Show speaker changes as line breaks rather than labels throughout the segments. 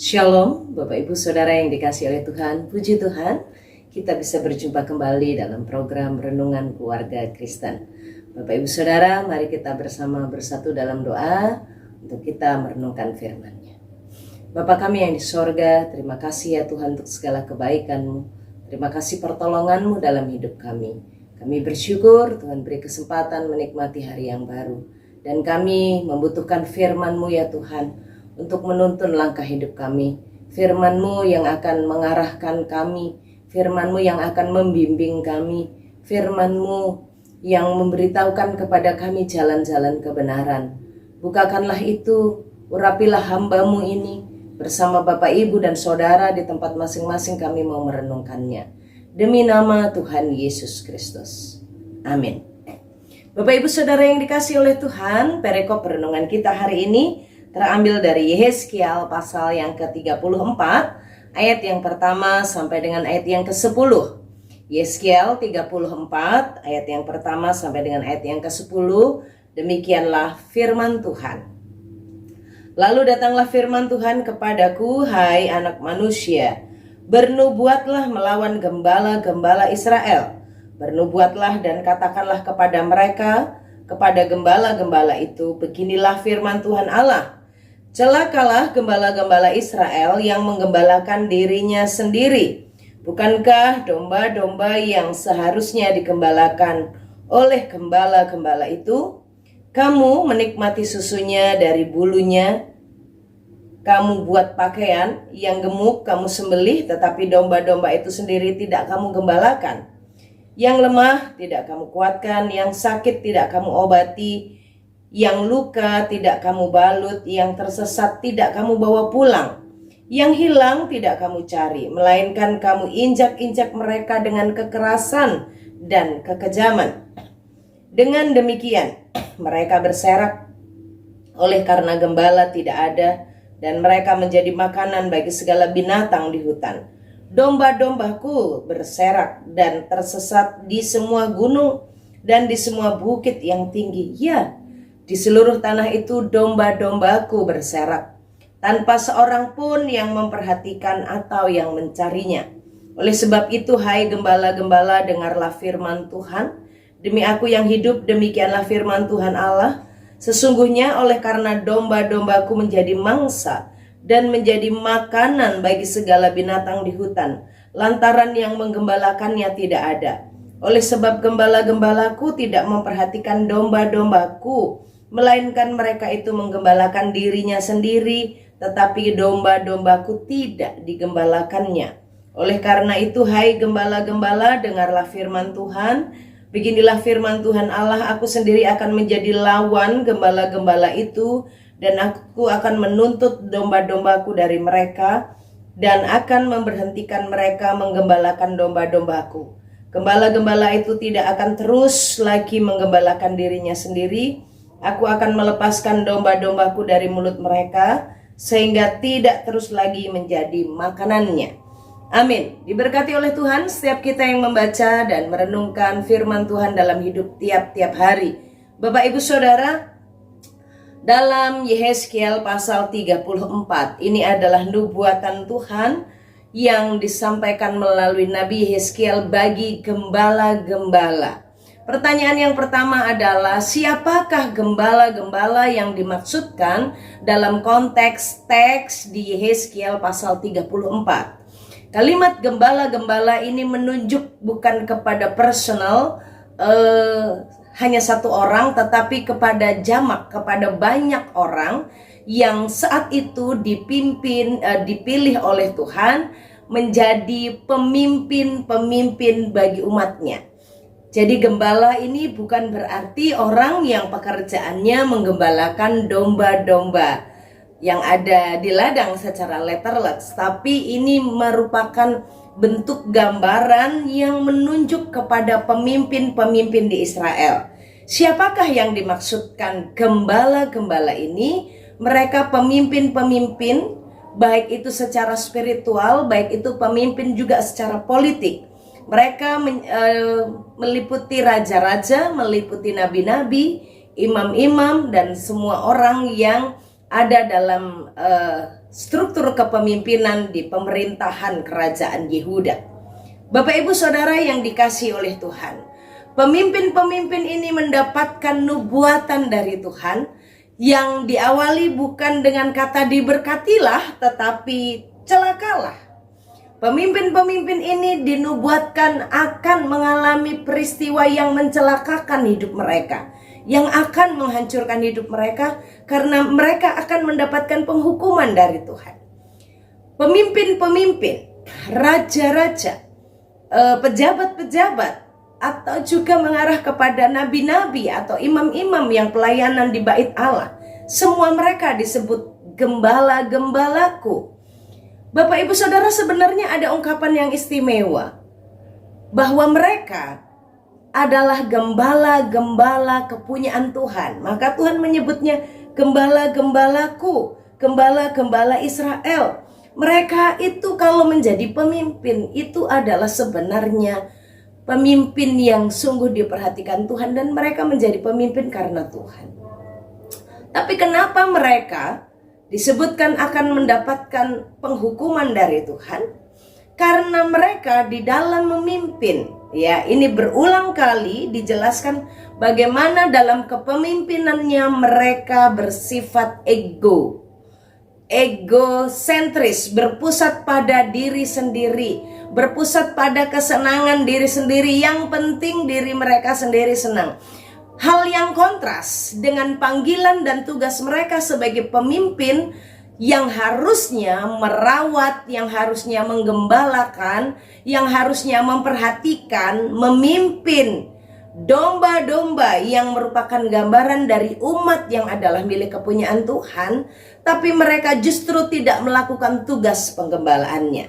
Shalom, Bapak Ibu Saudara yang dikasihi oleh Tuhan. Puji Tuhan, kita bisa berjumpa kembali dalam program Renungan Keluarga Kristen. Bapak Ibu Saudara, mari kita bersatu dalam doa untuk kita merenungkan firman-Nya. Bapa kami yang di sorga, terima kasih ya Tuhan untuk segala kebaikan-Mu. Terima kasih pertolongan-Mu dalam hidup kami. Kami bersyukur Tuhan beri kesempatan menikmati hari yang baru. Dan kami membutuhkan firman-Mu ya Tuhan, untuk menuntun langkah hidup kami. Firman-Mu yang akan mengarahkan kami, firman-Mu yang akan membimbing kami, firman-Mu yang memberitahukan kepada kami jalan-jalan kebenaran. Bukakanlah itu, urapilah hamba-Mu ini, bersama Bapak Ibu dan Saudara di tempat masing-masing kami mau merenungkannya. Demi nama Tuhan Yesus Kristus. Amin. Bapak Ibu Saudara yang dikasihi oleh Tuhan, perikop renungan kita hari ini terambil dari Yehezkiel pasal yang ke-34, ayat yang pertama sampai dengan ayat yang ke-10. Yehezkiel 34, ayat yang pertama sampai dengan ayat yang ke-10, demikianlah firman Tuhan. Lalu datanglah firman Tuhan kepadaku, hai anak manusia, bernubuatlah melawan gembala-gembala Israel. Bernubuatlah dan katakanlah kepada mereka, kepada gembala-gembala itu, beginilah firman Tuhan Allah. Celakalah gembala-gembala Israel yang menggembalakan dirinya sendiri. Bukankah domba-domba yang seharusnya digembalakan oleh gembala-gembala itu? Kamu menikmati susunya dari bulunya. Kamu buat pakaian yang gemuk kamu sembelih, tetapi domba-domba itu sendiri tidak kamu gembalakan. Yang lemah tidak kamu kuatkan, yang sakit tidak kamu obati, yang luka tidak kamu balut, yang tersesat tidak kamu bawa pulang, yang hilang tidak kamu cari, melainkan kamu injak-injak mereka dengan kekerasan dan kekejaman. Dengan demikian mereka berserak oleh karena gembala tidak ada, dan mereka menjadi makanan bagi segala binatang di hutan. Domba-dombaku berserak dan tersesat di semua gunung dan di semua bukit yang tinggi. Ya, di seluruh tanah itu domba-dombaku berserak, tanpa seorang pun yang memperhatikan atau yang mencarinya. Oleh sebab itu, hai gembala-gembala, dengarlah firman Tuhan. Demi aku yang hidup, demikianlah firman Tuhan Allah. Sesungguhnya oleh karena domba-dombaku menjadi mangsa dan menjadi makanan bagi segala binatang di hutan, lantaran yang menggembalakannya tidak ada. Oleh sebab gembala-gembalaku tidak memperhatikan domba-dombaku, melainkan mereka itu menggembalakan dirinya sendiri, tetapi domba-dombaku tidak digembalakannya. Oleh karena itu, hai gembala-gembala, dengarlah firman Tuhan. Beginilah firman Tuhan Allah, aku sendiri akan menjadi lawan gembala-gembala itu, dan aku akan menuntut domba-dombaku dari mereka, dan akan memberhentikan mereka menggembalakan domba-dombaku. Gembala-gembala itu tidak akan terus lagi menggembalakan dirinya sendiri. Aku akan melepaskan domba-dombaku dari mulut mereka, sehingga tidak terus lagi menjadi makanannya. Amin. Diberkati oleh Tuhan setiap kita yang membaca dan merenungkan firman Tuhan dalam hidup tiap-tiap hari. Bapak Ibu Saudara, dalam Yehezkiel pasal 34, ini adalah nubuatan Tuhan yang disampaikan melalui Nabi Yehezkiel bagi gembala-gembala. Pertanyaan yang pertama adalah, siapakah gembala-gembala yang dimaksudkan dalam konteks teks di Yehezkiel pasal 34? Kalimat gembala-gembala ini menunjuk bukan kepada personal, hanya satu orang, tetapi kepada jamak, kepada banyak orang yang saat itu dipilih oleh Tuhan menjadi pemimpin-pemimpin bagi umatnya. Jadi gembala ini bukan berarti orang yang pekerjaannya menggembalakan domba-domba yang ada di ladang secara letterless, tapi ini merupakan bentuk gambaran yang menunjuk kepada pemimpin-pemimpin di Israel. Siapakah yang dimaksudkan gembala-gembala ini? Mereka pemimpin-pemimpin, baik itu secara spiritual, baik itu pemimpin juga secara politik. Mereka meliputi raja-raja, meliputi nabi-nabi, imam-imam, dan semua orang yang ada dalam struktur kepemimpinan di pemerintahan kerajaan Yehuda. Bapak Ibu Saudara yang dikasihi oleh Tuhan, pemimpin-pemimpin ini mendapatkan nubuatan dari Tuhan yang diawali bukan dengan kata diberkatilah, tetapi celakalah. Pemimpin-pemimpin ini dinubuatkan akan mengalami peristiwa yang mencelakakan hidup mereka, yang akan menghancurkan hidup mereka karena mereka akan mendapatkan penghukuman dari Tuhan. Pemimpin-pemimpin, raja-raja, pejabat-pejabat, atau juga mengarah kepada nabi-nabi atau imam-imam yang pelayanan di bait Allah, semua mereka disebut gembala-gembalaku. Bapak Ibu Saudara, sebenarnya ada ungkapan yang istimewa bahwa mereka adalah gembala-gembala kepunyaan Tuhan. Maka Tuhan menyebutnya gembala-gembalaku, gembala-gembala Israel. Mereka itu kalau menjadi pemimpin itu adalah sebenarnya pemimpin yang sungguh diperhatikan Tuhan, dan mereka menjadi pemimpin karena Tuhan. Tapi kenapa mereka disebutkan akan mendapatkan penghukuman dari Tuhan? Karena mereka di dalam memimpin, ya, ini berulang kali dijelaskan bagaimana dalam kepemimpinannya mereka bersifat egosentris, berpusat pada diri sendiri, berpusat pada kesenangan diri sendiri, yang penting diri mereka sendiri senang. Hal yang kontras dengan panggilan dan tugas mereka sebagai pemimpin yang harusnya merawat, yang harusnya menggembalakan, yang harusnya memperhatikan, memimpin domba-domba yang merupakan gambaran dari umat yang adalah milik kepunyaan Tuhan, tapi mereka justru tidak melakukan tugas penggembalaannya.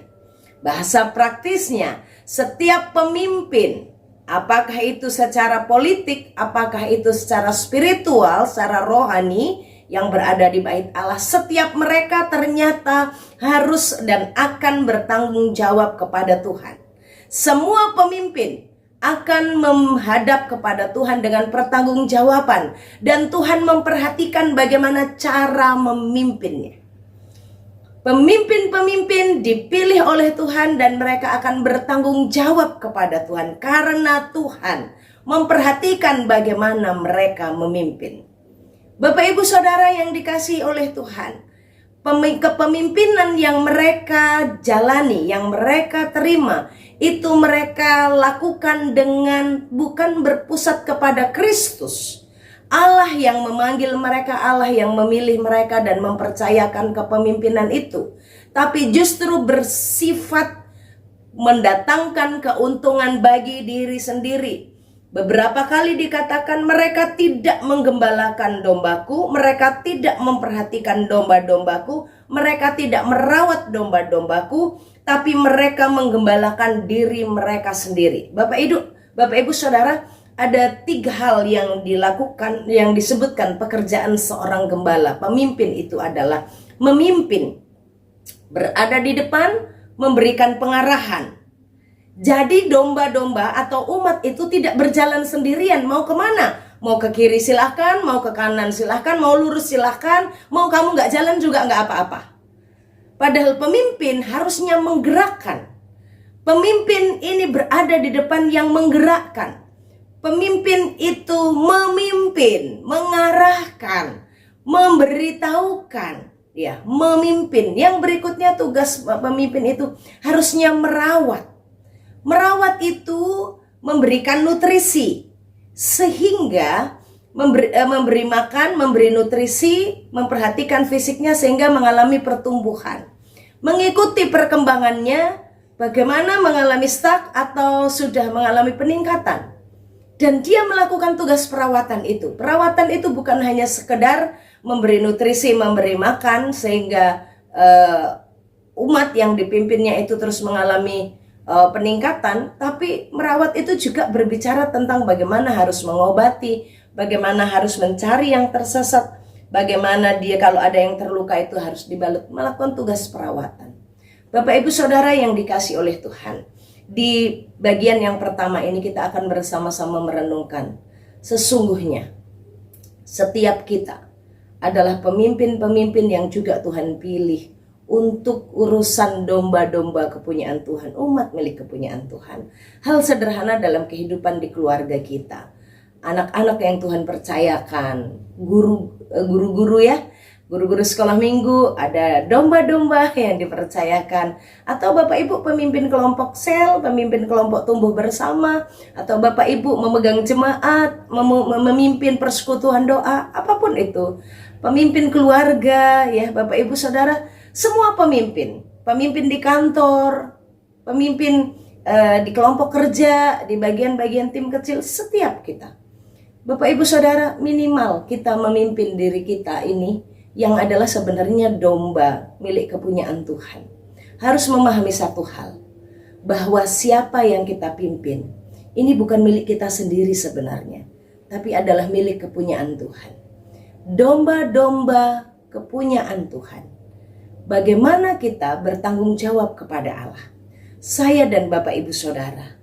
Bahasa praktisnya, setiap pemimpin, apakah itu secara politik, apakah itu secara spiritual, secara rohani yang berada di bait Allah, setiap mereka ternyata harus dan akan bertanggung jawab kepada Tuhan. Semua pemimpin akan menghadap kepada Tuhan dengan pertanggungjawaban, dan Tuhan memperhatikan bagaimana cara memimpinnya. Pemimpin-pemimpin dipilih oleh Tuhan dan mereka akan bertanggung jawab kepada Tuhan karena Tuhan memperhatikan bagaimana mereka memimpin. Bapak Ibu Saudara yang dikasihi oleh Tuhan, kepemimpinan yang mereka jalani, yang mereka terima, itu mereka lakukan dengan bukan berpusat kepada Kristus, Allah yang memanggil mereka, Allah yang memilih mereka dan mempercayakan kepemimpinan itu, tapi justru bersifat mendatangkan keuntungan bagi diri sendiri. Beberapa kali dikatakan mereka tidak menggembalakan dombaku, mereka tidak memperhatikan domba-dombaku, mereka tidak merawat domba-dombaku, tapi mereka menggembalakan diri mereka sendiri. Bapak Ibu Saudara, ada 3 hal yang dilakukan, yang disebutkan pekerjaan seorang gembala. Pemimpin itu adalah memimpin, berada di depan, memberikan pengarahan. Jadi domba-domba atau umat itu tidak berjalan sendirian. Mau kemana? Mau ke kiri silahkan, mau ke kanan silahkan, mau lurus silahkan, mau kamu gak jalan juga gak apa-apa. Padahal pemimpin harusnya menggerakkan. Pemimpin ini berada di depan yang menggerakkan. Pemimpin itu memimpin, mengarahkan, memberitahukan, ya, memimpin. Yang berikutnya tugas pemimpin itu harusnya merawat. Merawat itu memberikan nutrisi, sehingga memberi makan, memberi nutrisi, memperhatikan fisiknya sehingga mengalami pertumbuhan. Mengikuti perkembangannya, bagaimana mengalami stuck atau sudah mengalami peningkatan. Dan dia melakukan tugas perawatan itu. Perawatan itu bukan hanya sekedar memberi nutrisi, memberi makan sehingga umat yang dipimpinnya itu terus mengalami peningkatan, tapi merawat itu juga berbicara tentang bagaimana harus mengobati, bagaimana harus mencari yang tersesat, bagaimana dia kalau ada yang terluka itu harus dibalut, melakukan tugas perawatan. Bapak Ibu Saudara yang dikasihi oleh Tuhan, di bagian yang pertama ini kita akan bersama-sama merenungkan, sesungguhnya setiap kita adalah pemimpin-pemimpin yang juga Tuhan pilih untuk urusan domba-domba kepunyaan Tuhan, umat milik kepunyaan Tuhan. Hal sederhana dalam kehidupan di keluarga kita, anak-anak yang Tuhan percayakan, guru-guru ya, guru-guru sekolah minggu, ada domba-domba yang dipercayakan, atau Bapak Ibu pemimpin kelompok sel, pemimpin kelompok tumbuh bersama, atau Bapak Ibu memegang jemaat, memimpin persekutuan doa, apapun itu, pemimpin keluarga ya Bapak Ibu Saudara, semua pemimpin di kantor, pemimpin di kelompok kerja, di bagian-bagian tim kecil, setiap kita Bapak Ibu Saudara, minimal kita memimpin diri kita ini yang adalah sebenarnya domba milik kepunyaan Tuhan. Harus memahami satu hal, bahwa siapa yang kita pimpin ini bukan milik kita sendiri sebenarnya, tapi adalah milik kepunyaan Tuhan. Domba-domba kepunyaan Tuhan. Bagaimana kita bertanggung jawab kepada Allah? Saya dan Bapak Ibu Saudara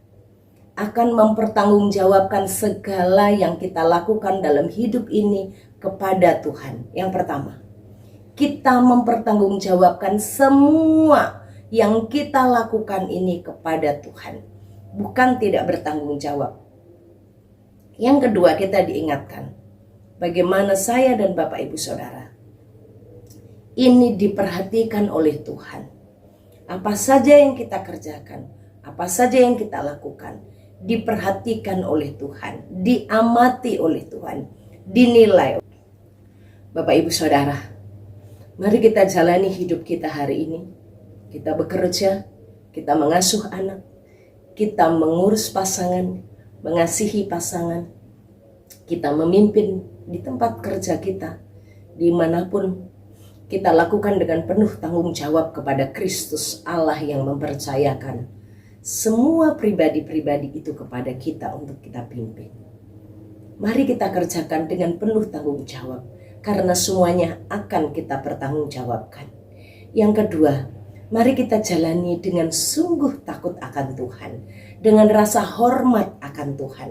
akan mempertanggungjawabkan segala yang kita lakukan dalam hidup ini kepada Tuhan. Yang pertama, kita mempertanggungjawabkan semua yang kita lakukan ini kepada Tuhan, bukan tidak bertanggung jawab. Yang kedua, kita diingatkan bagaimana saya dan Bapak Ibu Saudara ini diperhatikan oleh Tuhan. Apa saja yang kita kerjakan, apa saja yang kita lakukan, diperhatikan oleh Tuhan, diamati oleh Tuhan, dinilai. Bapak Ibu Saudara, mari kita jalani hidup kita hari ini. Kita bekerja, kita mengasuh anak, kita mengurus pasangan, mengasihi pasangan, kita memimpin di tempat kerja kita, dimanapun kita lakukan dengan penuh tanggung jawab kepada Kristus Allah yang mempercayakan semua pribadi-pribadi itu kepada kita untuk kita pimpin. Mari kita kerjakan dengan penuh tanggung jawab, karena semuanya akan kita pertanggungjawabkan. Yang kedua, mari kita jalani dengan sungguh takut akan Tuhan, dengan rasa hormat akan Tuhan,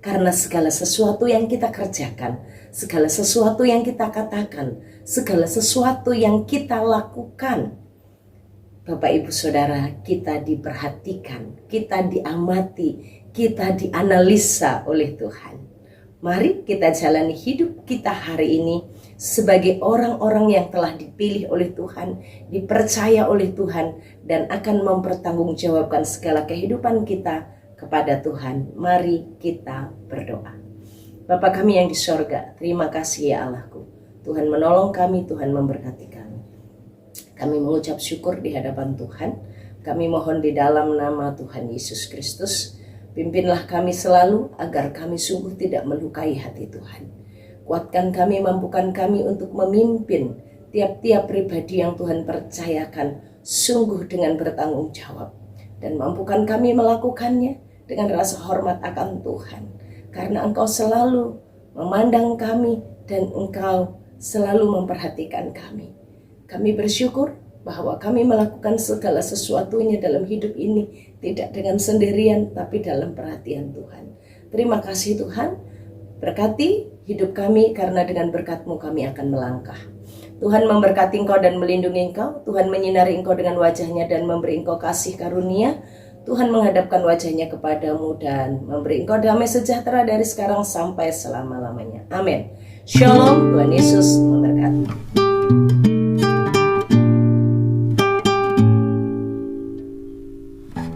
karena segala sesuatu yang kita kerjakan, segala sesuatu yang kita katakan, segala sesuatu yang kita lakukan, Bapak Ibu Saudara, kita diperhatikan, kita diamati, kita dianalisa oleh Tuhan. Mari kita jalani hidup kita hari ini sebagai orang-orang yang telah dipilih oleh Tuhan, dipercaya oleh Tuhan, dan akan mempertanggungjawabkan segala kehidupan kita kepada Tuhan. Mari kita berdoa. Bapa kami yang di sorga, terima kasih ya Allahku. Tuhan menolong kami, Tuhan memberkati kami. Kami mengucap syukur di hadapan Tuhan. Kami mohon di dalam nama Tuhan Yesus Kristus, pimpinlah kami selalu agar kami sungguh tidak melukai hati Tuhan. Kuatkan kami, mampukan kami untuk memimpin tiap-tiap pribadi yang Tuhan percayakan sungguh dengan bertanggung jawab. Dan mampukan kami melakukannya dengan rasa hormat akan Tuhan. Karena Engkau selalu memandang kami dan Engkau selalu memperhatikan kami. Kami bersyukur bahwa kami melakukan segala sesuatunya dalam hidup ini tidak dengan sendirian, tapi dalam perhatian Tuhan. Terima kasih Tuhan, berkati hidup kami, karena dengan berkat-Mu kami akan melangkah. Tuhan memberkati Engkau dan melindungi Engkau. Tuhan menyinari Engkau dengan wajah-Nya dan memberi Engkau kasih karunia. Tuhan menghadapkan wajah-Nya kepadamu dan memberi Engkau damai sejahtera dari sekarang sampai selama-lamanya. Amin. Shalom, Tuhan Yesus memberkati.